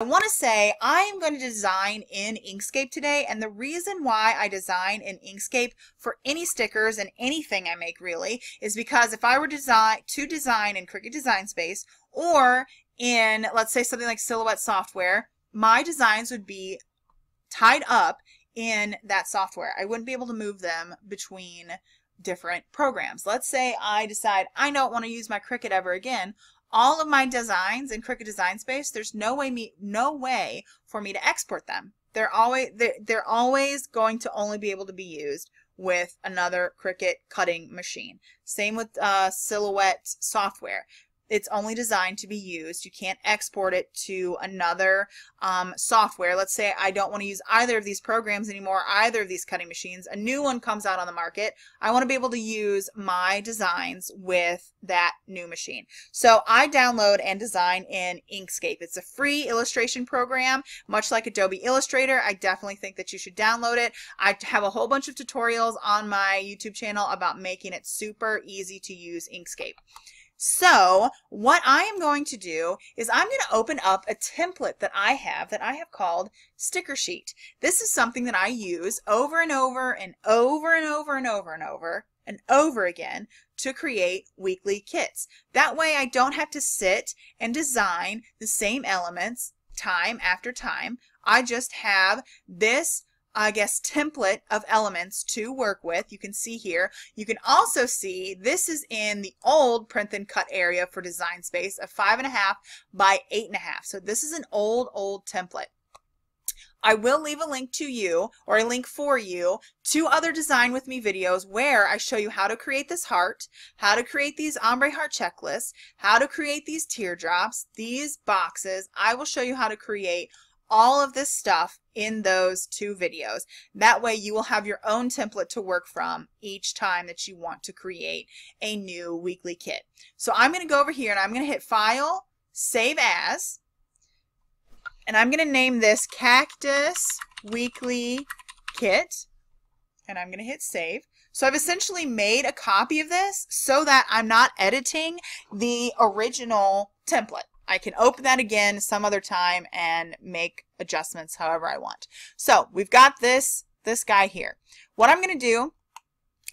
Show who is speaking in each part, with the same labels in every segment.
Speaker 1: I want to say I'm going to design in Inkscape today, and the reason why I design in Inkscape for any stickers and anything I make really is because if I were to design in Cricut Design Space or in, let's say, something like Silhouette software, my designs would be tied up in that software. I wouldn't be able to move them between different programs. Let's say I decide I don't want to use my Cricut ever again. All of my designs in Cricut Design Space, there's no way for me to export them. They're always going to only be able to be used with another Cricut cutting machine. Same with Silhouette software. It's only designed to be used. You can't export it to another software. Let's say I don't want to use either of these programs anymore, either of these cutting machines. A new one comes out on the market. I want to be able to use my designs with that new machine. So I download and design in Inkscape. It's a free illustration program, much like Adobe Illustrator. I definitely think that you should download it. I have a whole bunch of tutorials on my YouTube channel about making it super easy to use Inkscape. So what I am going to do is I'm going to open up a template that I have called Sticker Sheet. This is something that I use over and over and over and over and over and over and over again to create weekly kits. That way I don't have to sit and design the same elements time after time. I just have this template of elements to work with. You can see here. You can also see this is in the old print and cut area for Design Space of 5.5 by 8.5. So this is an old template. I will leave a link to you, or a link for you, to other Design With Me videos where I show you how to create this heart, how to create these ombre heart checklists, how to create these teardrops, these boxes. I will show you how to create all of this stuff in those 2 videos. That way you will have your own template to work from each time that you want to create a new weekly kit. So I'm going to go over here and I'm going to hit File, Save As, and I'm going to name this Cactus Weekly Kit, and I'm going to hit Save. So I've essentially made a copy of this so that I'm not editing the original template. I can open that again some other time and make adjustments however I want. So we've got this guy here. What I'm going to do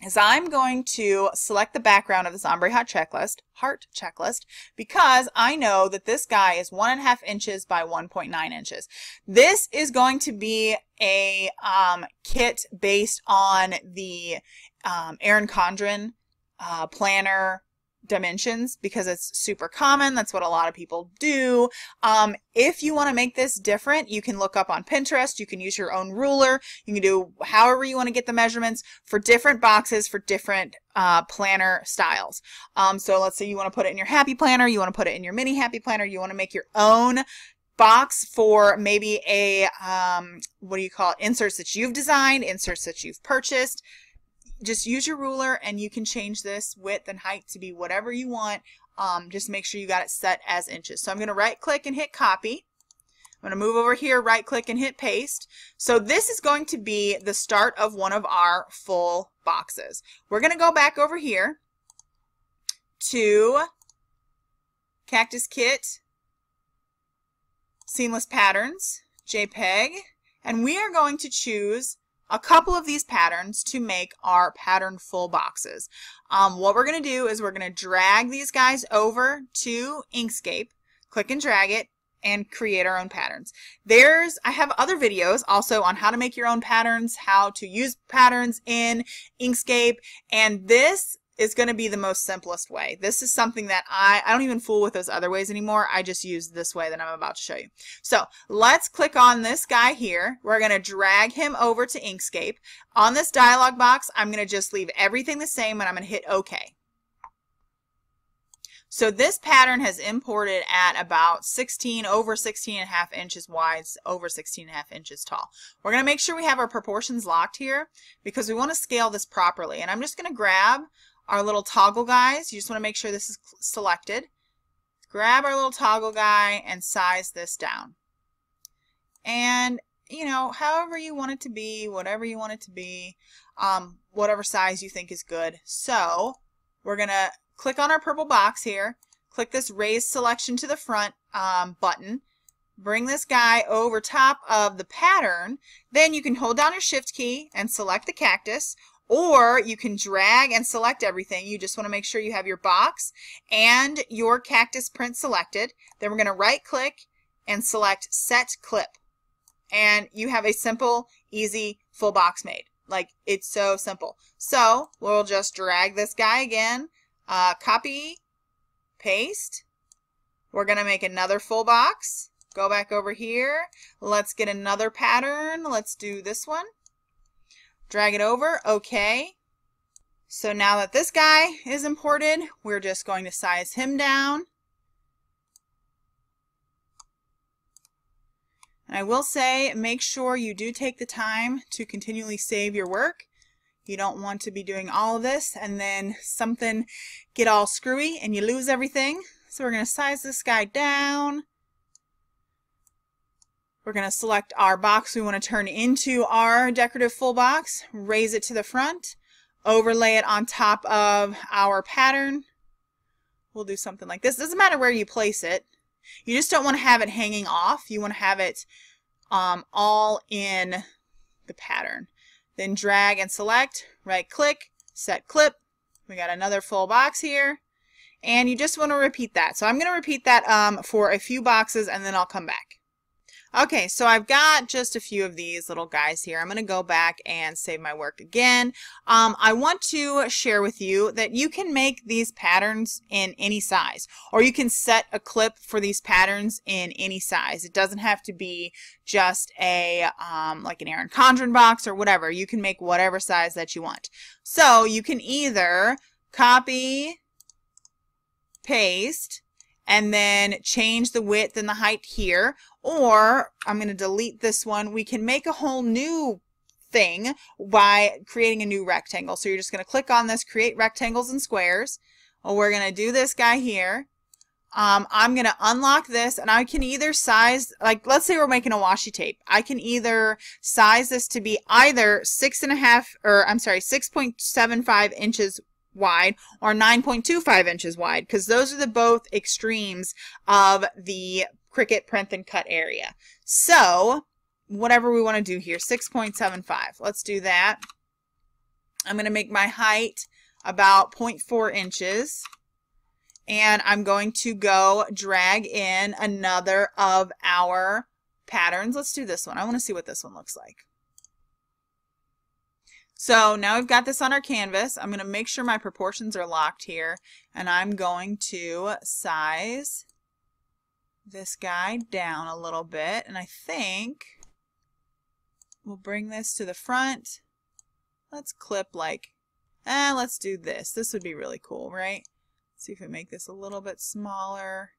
Speaker 1: is I'm going to select the background of this ombre heart checklist because I know that this guy is 1.5 inches by 1.9 inches. This is going to be a kit based on the Erin Condren planner dimensions because it's super common. That's what a lot of people do. If you want to make this different, you can look up on Pinterest. You can use your own ruler. You can do however you want to get the measurements for different boxes for different planner styles. So let's say you want to put it in your happy planner, you want to put it in your mini happy planner, you want to make your own box for maybe a inserts that you've designed, inserts that you've purchased. Just use your ruler and you can change this width and height to be whatever you want. Just make sure you got it set as inches. So I'm going to right click and hit copy. I'm going to move over here, right click and hit paste. So this is going to be the start of one of our full boxes. We're going to go back over here to Cactus Kit, Seamless Patterns, JPEG, and we are going to choose a couple of these patterns to make our pattern full boxes. What we're going to do is we're going to drag these guys over to Inkscape, click and drag it, and create our own patterns. I have other videos also on how to make your own patterns, how to use patterns in Inkscape, and this is going to be the most simplest way. This is something that I don't even fool with those other ways anymore. I just use this way that I'm about to show you. So let's click on this guy here. We're going to drag him over to Inkscape. On this dialog box, I'm going to just leave everything the same and I'm going to hit OK. So this pattern has imported at about over 16.5 inches wide, over 16.5 inches tall. We're going to make sure we have our proportions locked here because we want to scale this properly. And I'm just going to grab our little toggle guys. You just want to make sure this is selected. Grab our little toggle guy and size this down. And, however you want it to be, whatever you want it to be, whatever size you think is good. So we're going to click on our purple box here, click this raise selection to the front button, bring this guy over top of the pattern. Then you can hold down your shift key and select the cactus, or you can drag and select everything. You just want to make sure you have your box and your cactus print selected. Then we're going to right click and select set clip. And you have a simple, easy, full box made. Like, it's so simple. So we'll just drag this guy again, copy, paste. We're going to make another full box. Go back over here. Let's get another pattern. Let's do this one. Drag it over. Okay. So now that this guy is imported, we're just going to size him down. And I will say, make sure you do take the time to continually save your work. You don't want to be doing all of this and then something get all screwy and you lose everything. So we're going to size this guy down. We're going to select our box we want to turn into our decorative full box, raise it to the front, overlay it on top of our pattern. We'll do something like this. Doesn't matter where you place it. You just don't want to have it hanging off. You want to have it all in the pattern. Then drag and select, right click, set clip. We got another full box here. And you just want to repeat that. So I'm going to repeat that for a few boxes and then I'll come back. Okay, so I've got just a few of these little guys here. I'm going to go back and save my work again. I want to share with you that you can make these patterns in any size, or you can set a clip for these patterns in any size. It doesn't have to be just a like an Erin Condren box or whatever. You can make whatever size that you want. So you can either copy, paste, and then change the width and the height here, or I'm going to delete this one. We can make a whole new thing by creating a new rectangle. So you're just going to click on this, create rectangles and squares. Well, we're going to do this guy here. I'm going to unlock this, and I can either size, like let's say we're making a washi tape. I can either size this to be either 6.75 inches wide or 9.25 inches wide, because those are the both extremes of the Cricut print and cut area. So whatever we want to do here, 6.75. Let's do that. I'm going to make my height about 0.4 inches. And I'm going to go drag in another of our patterns. Let's do this one. I want to see what this one looks like. So now we've got this on our canvas. I'm going to make sure my proportions are locked here, and I'm going to size this guy down a little bit, and I think we'll bring this to the front. Let's clip like, let's do this. This would be really cool, right? Let's see if we make this a little bit smaller.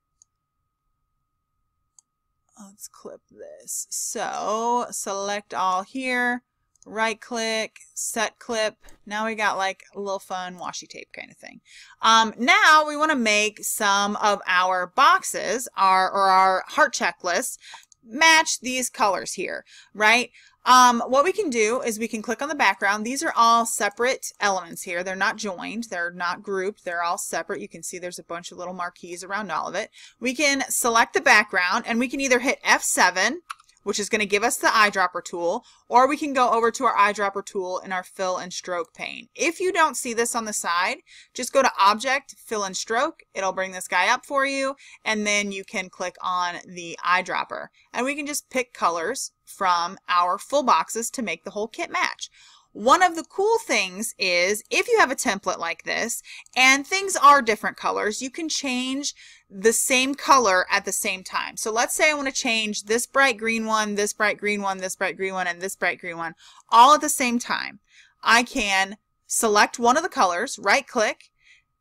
Speaker 1: Let's clip this. So select all here. Right click, set clip. Now we got like a little fun washi tape kind of thing. Now we want to make some of our boxes, our heart checklists, match these colors here, right? What we can do is we can click on the background. These are all separate elements here. They're not joined. They're not grouped. They're all separate. You can see there's a bunch of little marquees around all of it. We can select the background, and we can either hit F7, which is going to give us the eyedropper tool, or we can go over to our eyedropper tool in our fill and stroke pane. If you don't see this on the side, just go to Object, Fill and Stroke. It'll bring this guy up for you, and then you can click on the eyedropper. And we can just pick colors from our full boxes to make the whole kit match. One of the cool things is if you have a template like this and things are different colors, you can change the same color at the same time. So let's say I want to change this bright green one, this bright green one, this bright green one, and this bright green one all at the same time. I can select one of the colors, right click,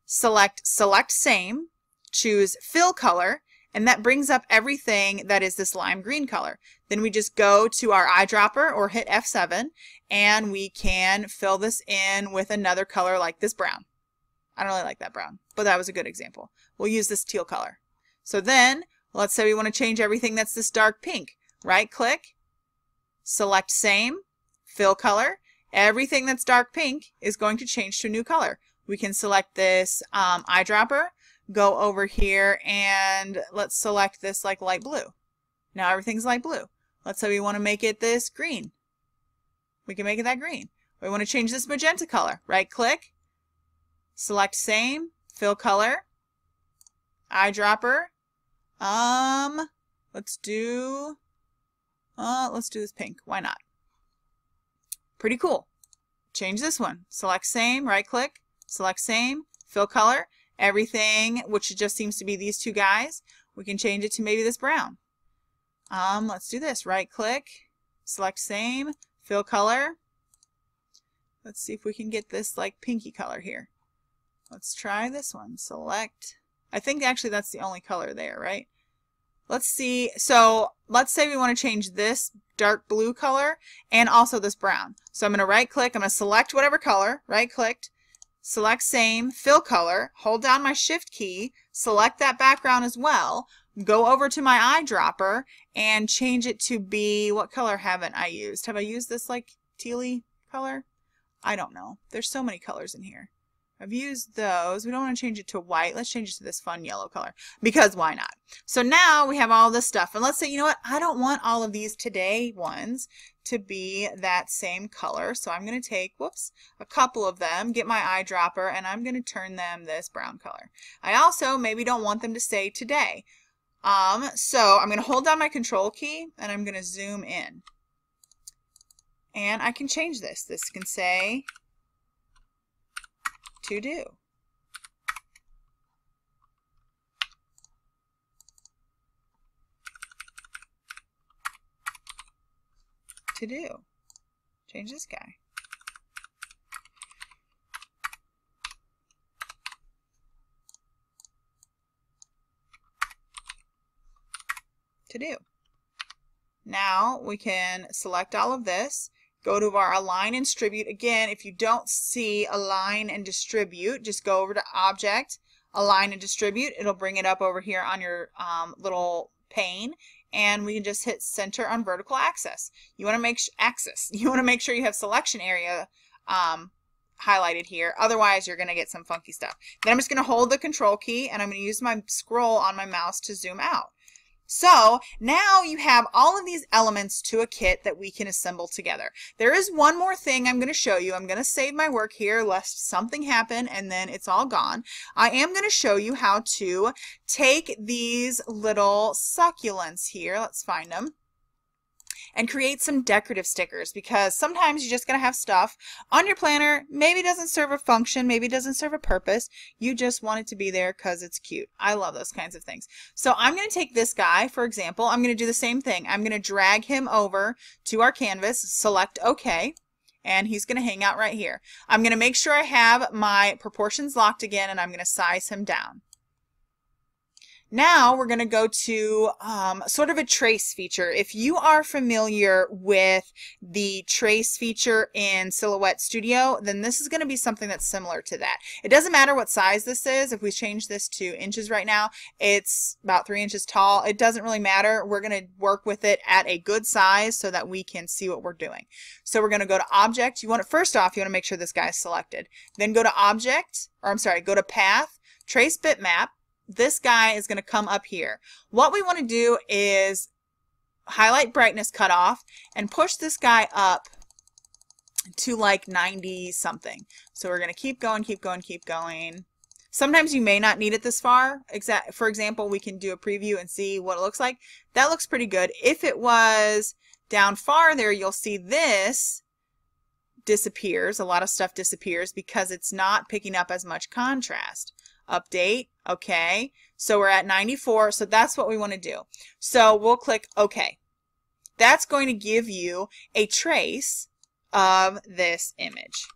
Speaker 1: select Same, choose Fill Color, and that brings up everything that is this lime green color. Then we just go to our eyedropper or hit F7, and we can fill this in with another color like this brown. I don't really like that brown, but that was a good example. We'll use this teal color. So then, let's say we want to change everything that's this dark pink. Right click, select Same, Fill Color. Everything that's dark pink is going to change to a new color. We can select this eyedropper, go over here, and let's select this like light blue. Now everything's light blue. Let's say we want to make it this green. We can make it that green. We want to change this magenta color. Right click, select same, fill color, eyedropper. Let's do this pink. Why not? Pretty cool. Change this one. Select same, right click, select same, fill color. Everything, which just seems to be these two guys, we can change it to maybe this brown. Let's do this. Right click, select same, fill color. Let's see if we can get this like pinky color here. Let's try this one. Select. I think actually that's the only color there, right? Let's see. So let's say we want to change this dark blue color and also this brown. So I'm going to right click. I'm going to select whatever color. Right clicked. Select same, fill color. Hold down my shift key. Select that background as well. Go over to my eyedropper and change it to be, what color haven't I used? Have I used this like tealy color? I don't know. There's so many colors in here. I've used those. We don't want to change it to white. Let's change it to this fun yellow color because why not? So now we have all this stuff. And let's say, you know what? I don't want all of these today ones to be that same color. So I'm going to take, whoops, a couple of them, get my eyedropper, and I'm going to turn them this brown color. I also maybe don't want them to say today. So I'm going to hold down my control key and I'm going to zoom in. And I can change this. This can say to do. To do. Change this guy. To do. Now we can select all of this. Go to our align and distribute. Again, if you don't see align and distribute, just go over to object, align and distribute. It'll bring it up over here on your little pane, and we can just hit center on vertical axis. You want to make sure you have selection area highlighted here. Otherwise, you're going to get some funky stuff. Then I'm just going to hold the control key and I'm going to use my scroll on my mouse to zoom out. So now you have all of these elements to a kit that we can assemble together. There is one more thing I'm going to show you. I'm going to save my work here lest something happen and then it's all gone. I am going to show you how to take these little succulents here. Let's find them. And create some decorative stickers, because sometimes you're just going to have stuff on your planner. Maybe it doesn't serve a function. Maybe it doesn't serve a purpose. You just want it to be there because it's cute. I love those kinds of things. So I'm going to take this guy, for example. I'm going to do the same thing. I'm going to drag him over to our canvas, select OK, and he's going to hang out right here. I'm going to make sure I have my proportions locked again, and I'm going to size him down. Now we're going to go to sort of a trace feature. If you are familiar with the trace feature in Silhouette Studio, then this is going to be something that's similar to that. It doesn't matter what size this is. If we change this to inches right now, it's about 3 inches tall. It doesn't really matter. We're going to work with it at a good size so that we can see what we're doing. So we're going to go to Object. First off, you want to make sure this guy is selected. Then go to Object, go to Path, Trace Bitmap. This guy is going to come up here. What we want to do is highlight brightness cutoff and push this guy up to like 90 something. So we're going to keep going, keep going, keep going. Sometimes you may not need it this far. For example, we can do a preview and see what it looks like. That looks pretty good. If it was down farther, you'll see this disappears. A lot of stuff disappears because it's not picking up as much contrast. Update. Okay. So we're at 94. So that's what we want to do. So we'll click OK. That's going to give you a trace of this image.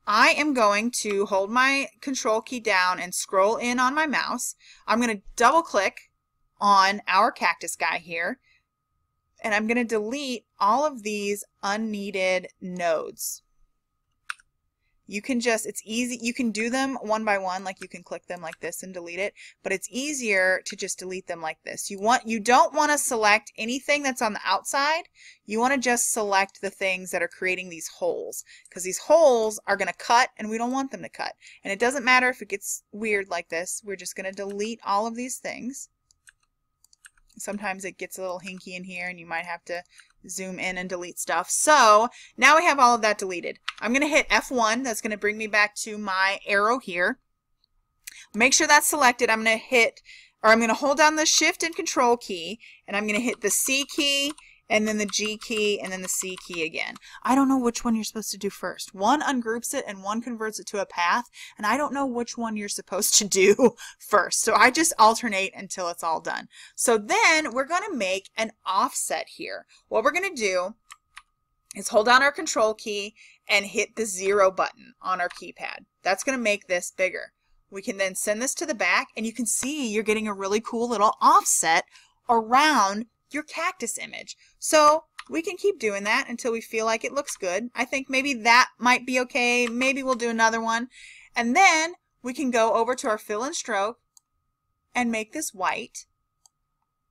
Speaker 1: I am going to hold my control key down and scroll in on my mouse. I'm going to double click on our cactus guy here. And I'm going to delete all of these unneeded nodes. You can it's easy, you can do them one by one, like you can click them like this and delete it, but it's easier to just delete them like this. You don't want to select anything that's on the outside. You want to just select the things that are creating these holes, because these holes are going to cut and we don't want them to cut. And it doesn't matter if it gets weird like this. We're just going to delete all of these things. Sometimes it gets a little hinky in here and you might have to zoom in and delete stuff. So now we have all of that deleted. I'm going to hit F1. That's going to bring me back to my arrow here. Make sure that's selected. I'm going to hold down the Shift and Control key, and I'm going to hit the C key, and then the G key, and then the C key again. I don't know which one you're supposed to do first. One ungroups it and one converts it to a path, and I don't know which one you're supposed to do first. So I just alternate until it's all done. So then we're going to make an offset here. What we're going to do is hold down our Control key and hit the 0 button on our keypad. That's going to make this bigger. We can then send this to the back, and you can see you're getting a really cool little offset around your cactus image. So we can keep doing that until we feel like it looks good. I think maybe that might be okay. Maybe we'll do another one. And then we can go over to our fill and stroke and make this white.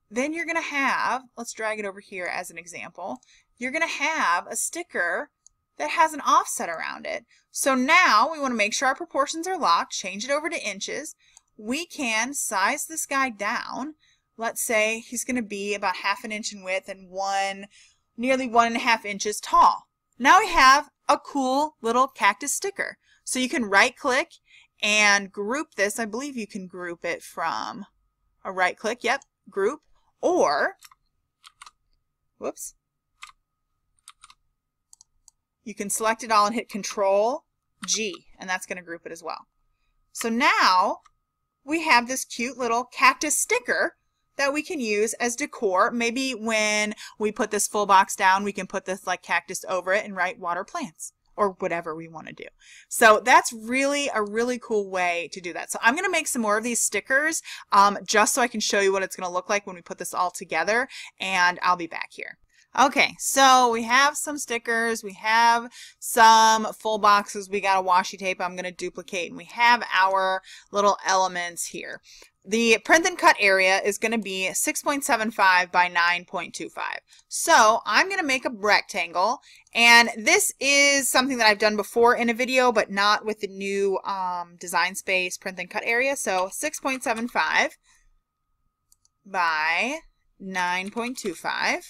Speaker 1: Then you're going to have, let's drag it over here as an example, you're going to have a sticker that has an offset around it. So now we want to make sure our proportions are locked, change it over to inches. We can size this guy down. Let's say he's going to be about 1/2 inch in width and nearly 1.5 inches tall. Now we have a cool little cactus sticker. So you can right click and group this. I believe you can group it from a right click. Yep, group. Or, whoops, you can select it all and hit Control G, and that's going to group it as well. So now we have this cute little cactus sticker that we can use as decor. Maybe when we put this full box down, we can put this like cactus over it and write water plants or whatever we want to do. So that's really a really cool way to do that. So I'm going to make some more of these stickers just so I can show you what it's going to look like when we put this all together, and I'll be back here. Okay, so we have some stickers, we have some full boxes, we got a washi tape I'm going to duplicate, and we have our little elements here. The print and cut area is going to be 6.75 by 9.25. So I'm going to make a rectangle, and this is something that I've done before in a video, but not with the new Design Space print and cut area. So 6.75 by 9.25.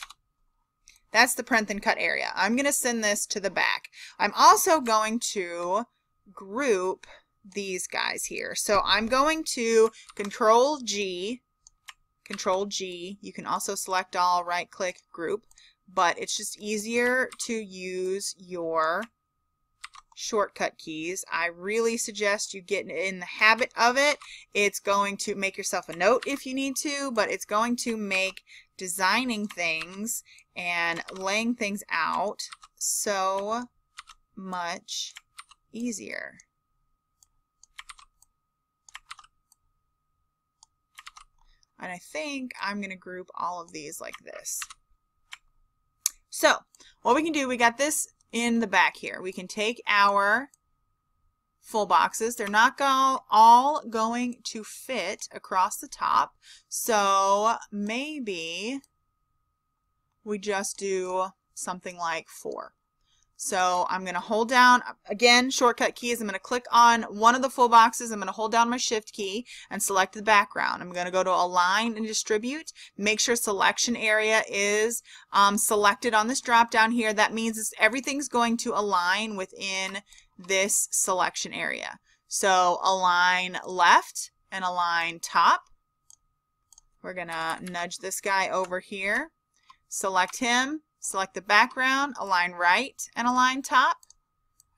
Speaker 1: That's the print and cut area. I'm going to send this to the back. I'm also going to group these guys here. So I'm going to Control G. You can also select all, right click, group, but it's just easier to use your shortcut keys. I really suggest you get in the habit of it. It's going to make yourself a note if you need to, but it's going to make designing things and laying things out so much easier. And I think I'm going to group all of these like this. So what we can do, we got this in the back here. We can take our full boxes. They're not all going to fit across the top. So maybe we just do something like 4. So I'm going to hold down, again, shortcut keys. I'm going to click on one of the full boxes. I'm going to hold down my Shift key and select the background. I'm going to go to Align and Distribute. Make sure selection area is selected on this drop down here. That means everything's going to align within this selection area. So align left and align top. We're going to nudge this guy over here. Select him. Select the background, align right and align top.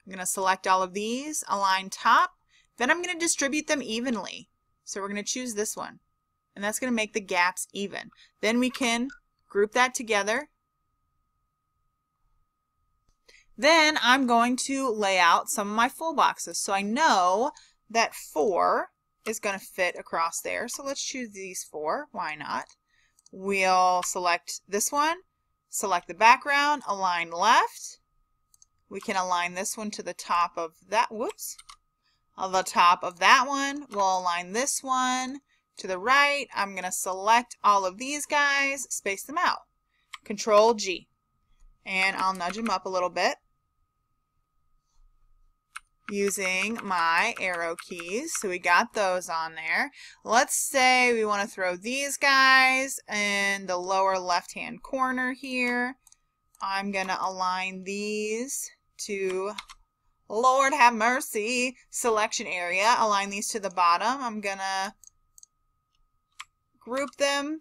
Speaker 1: I'm going to select all of these, align top. Then I'm going to distribute them evenly. So we're going to choose this one. And that's going to make the gaps even. Then we can group that together. Then I'm going to lay out some of my full boxes. So I know that 4 is going to fit across there. So let's choose these 4. Why not? We'll select this one. Select the background, align left. We can align this one to the top of that, whoops, on the top of that one. We'll align this one to the right. I'm going to select all of these guys, space them out. Control G. And I'll nudge them up a little bit. using my arrow keys. So we got those on there. Let's say we want to throw these guys in the lower left-hand corner here. I'm going to align these to, Lord have mercy, selection area. Align these to the bottom. I'm going to group them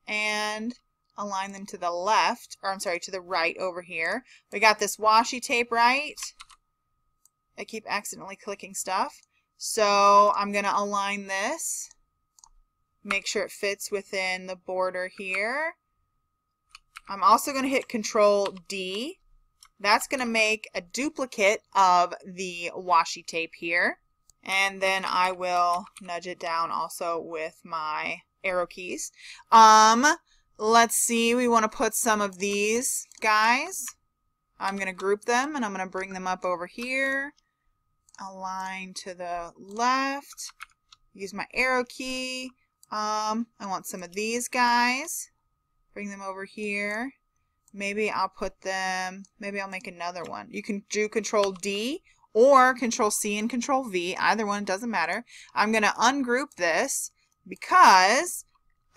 Speaker 1: and align them to the left, or I'm sorry, to the right over here. We got this washi tape, right? I keep accidentally clicking stuff. So I'm going to align this, make sure it fits within the border here. I'm also going to hit Control D. That's going to make a duplicate of the washi tape here. And then I will nudge it down also with my arrow keys. Let's see, we want to put some of these guys. I'm going to group them and I'm going to bring them up over here. Align to the left. Use my arrow key. I want some of these guys. Bring them over here. Maybe I'll put them, maybe I'll make another one. You can do Control D or Control C and Control V. Either one, doesn't matter. I'm going to ungroup this because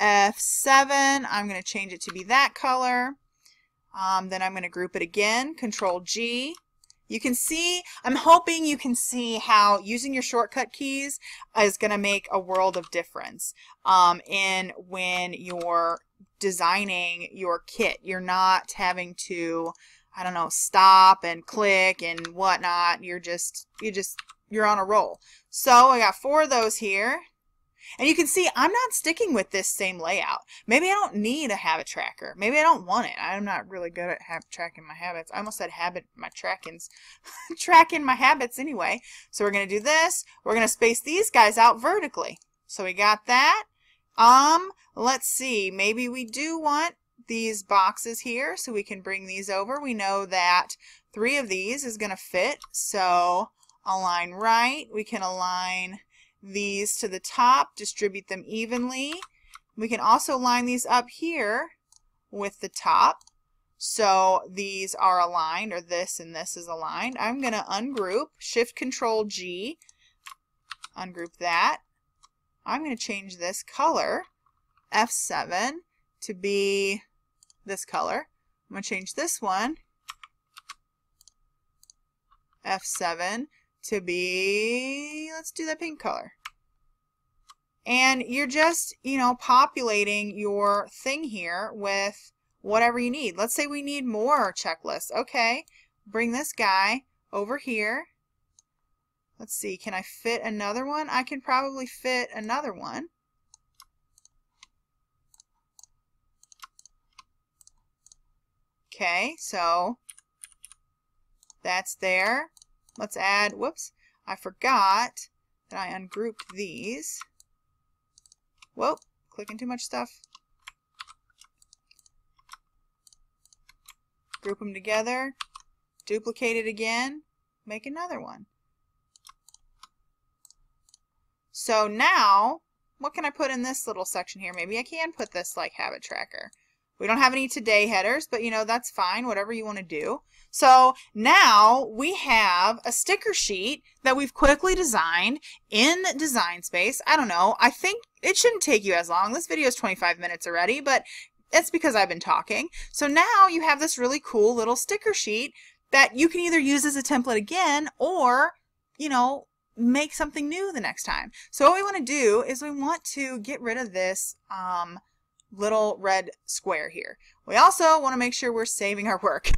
Speaker 1: F7, I'm going to change it to be that color. Then I'm going to group it again, Control G. You can see, I'm hoping you can see how using your shortcut keys is going to make a world of difference in when you're designing your kit. You're not having to, I don't know, stop and click and whatnot. You're on a roll. So I got 4 of those here. And you can see I'm not sticking with this same layout. Maybe I don't need a habit tracker. Maybe I don't want it. I'm not really good at tracking my habits. I almost said tracking my habits anyway. So we're going to do this. We're going to space these guys out vertically. So we got that. Let's see. Maybe we do want these boxes here so we can bring these over. We know that 3 of these is going to fit. So align right. We can align these to the top, distribute them evenly. We can also line these up here with the top. So these are aligned, or this and this is aligned. I'm going to ungroup, Shift Control G, ungroup that. I'm going to change this color, F7, to be this color. I'm going to change this one, F7, to be, let's do that pink color. And you're just, populating your thing here with whatever you need. Let's say we need more checklists. Okay, bring this guy over here. Let's see, can I fit another one? I can probably fit another one. Okay, so that's there. Let's add, whoops, I forgot that I ungrouped these. Whoa, clicking too much stuff. Group them together, duplicate it again, make another one. So now, what can I put in this little section here? Maybe I can put this like habit tracker. We don't have any today headers, but that's fine, whatever you want to do. So now we have a sticker sheet that we've quickly designed in Design Space. I don't know, I think it shouldn't take you as long. This video is 25 minutes already, but it's because I've been talking. So now you have this really cool little sticker sheet that you can either use as a template again or, make something new the next time. So what we want to do is we want to get rid of this little red square here. We also want to make sure we're saving our work.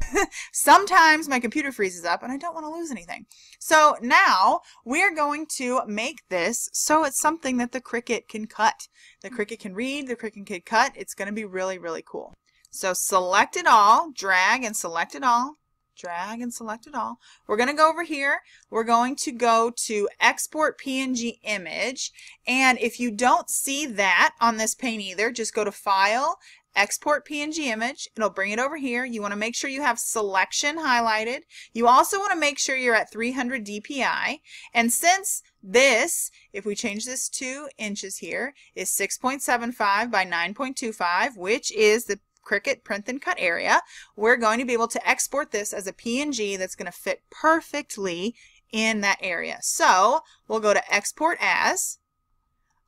Speaker 1: Sometimes my computer freezes up and I don't want to lose anything. So now we're going to make this so it's something that the Cricut can cut. The Cricut can read, the Cricut can cut. It's going to be really, really cool. So select it all, drag and select it all. Drag and select it all. We're going to go over here. We're going to go to Export PNG Image. And if you don't see that on this pane either, just go to File, Export PNG Image. It'll bring it over here. You want to make sure you have Selection highlighted. You also want to make sure you're at 300 dpi. And since this, if we change this to inches here, is 6.75 by 9.25, which is the Cricut print and cut area, we're going to be able to export this as a PNG that's going to fit perfectly in that area. So we'll go to export as.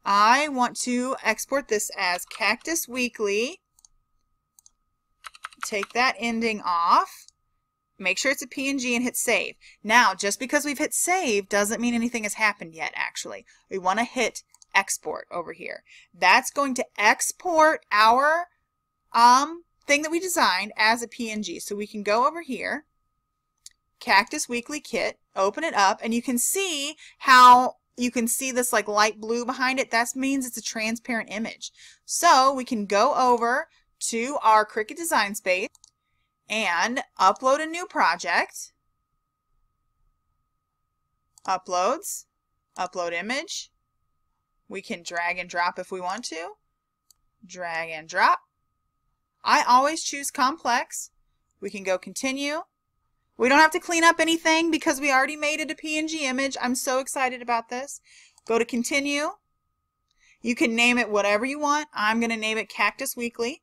Speaker 1: I want to export this as Cactus Weekly. Take that ending off. Make sure it's a PNG and hit save. Now, just because we've hit save doesn't mean anything has happened yet, actually. We want to hit export over here. That's going to export our thing that we designed as a PNG. So we can go over here, Cactus Weekly Kit, open it up, and you can see how you can see this like light blue behind it. That means it's a transparent image. So we can go over to our Cricut Design Space and upload a new project. Uploads, upload image. We can drag and drop if we want to. Drag and drop. I always choose complex. We can go continue. We don't have to clean up anything because we already made it a PNG image. I'm so excited about this. Go to continue. You can name it whatever you want. I'm going to name it Cactus Weekly.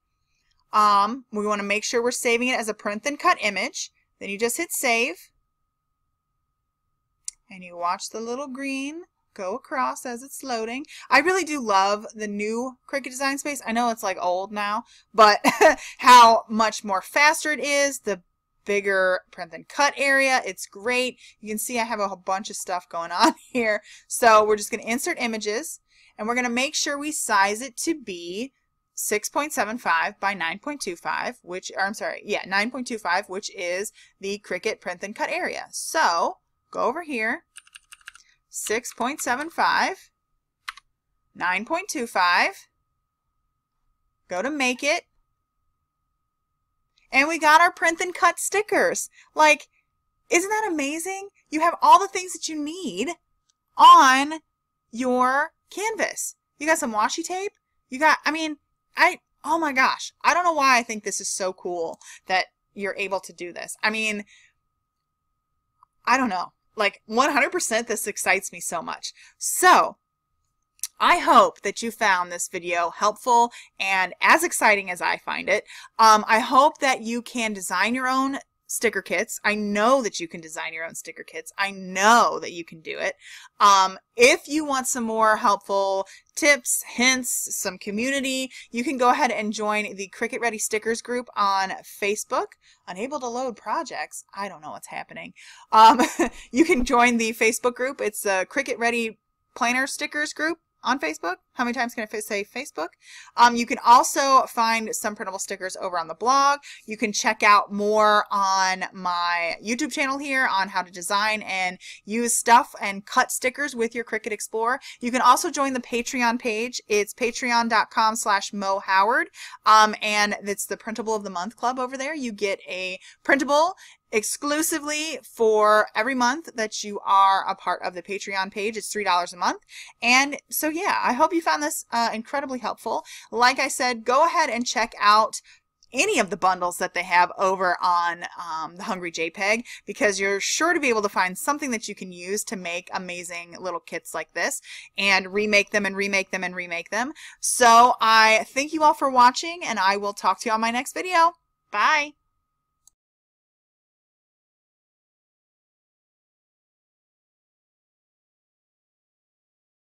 Speaker 1: We want to make sure we're saving it as a print and cut image. Then you just hit save. And you watch the little green go across as it's loading. I really do love the new Cricut Design Space. I know it's like old now, but how much more faster it is, the bigger print and cut area. It's great. You can see I have a whole bunch of stuff going on here. So we're just going to insert images, and we're going to make sure we size it to be 6.75 by 9.25, which, or I'm sorry, yeah, 9.25, which is the Cricut print and cut area. So go over here, 6.75, 9.25, go to make it, and we got our print and cut stickers. Like, isn't that amazing? You have all the things that you need on your canvas. You got some washi tape. You got, I mean, oh my gosh, I don't know why I think this is so cool that you're able to do this. I mean, I don't know, like 100% this excites me so much. So I hope that you found this video helpful and as exciting as I find it. I hope that you can design your own sticker kits. I know that you can design your own sticker kits. I know that you can do it. If you want some more helpful tips, hints, some community, you can go ahead and join the Cricut Ready Stickers group on Facebook. Unable to load projects. I don't know what's happening. You can join the Facebook group. It's a Cricut Ready Planner Stickers group on Facebook. How many times can I say Facebook? You can also find some printable stickers over on the blog. You can check out more on my YouTube channel here on how to design and use stuff and cut stickers with your Cricut Explore. You can also join the Patreon page. It's patreon.com/Moe Howard. And it's the Printable of the Month Club over there. You get a printable exclusively for every month that you are a part of the Patreon page. It's $3 a month. And so yeah, I hope you found this incredibly helpful. Like I said, go ahead and check out any of the bundles that they have over on the Hungry JPEG, because you're sure to be able to find something that you can use to make amazing little kits like this and remake them and remake them and remake them. So I thank you all for watching, and I will talk to you on my next video. Bye!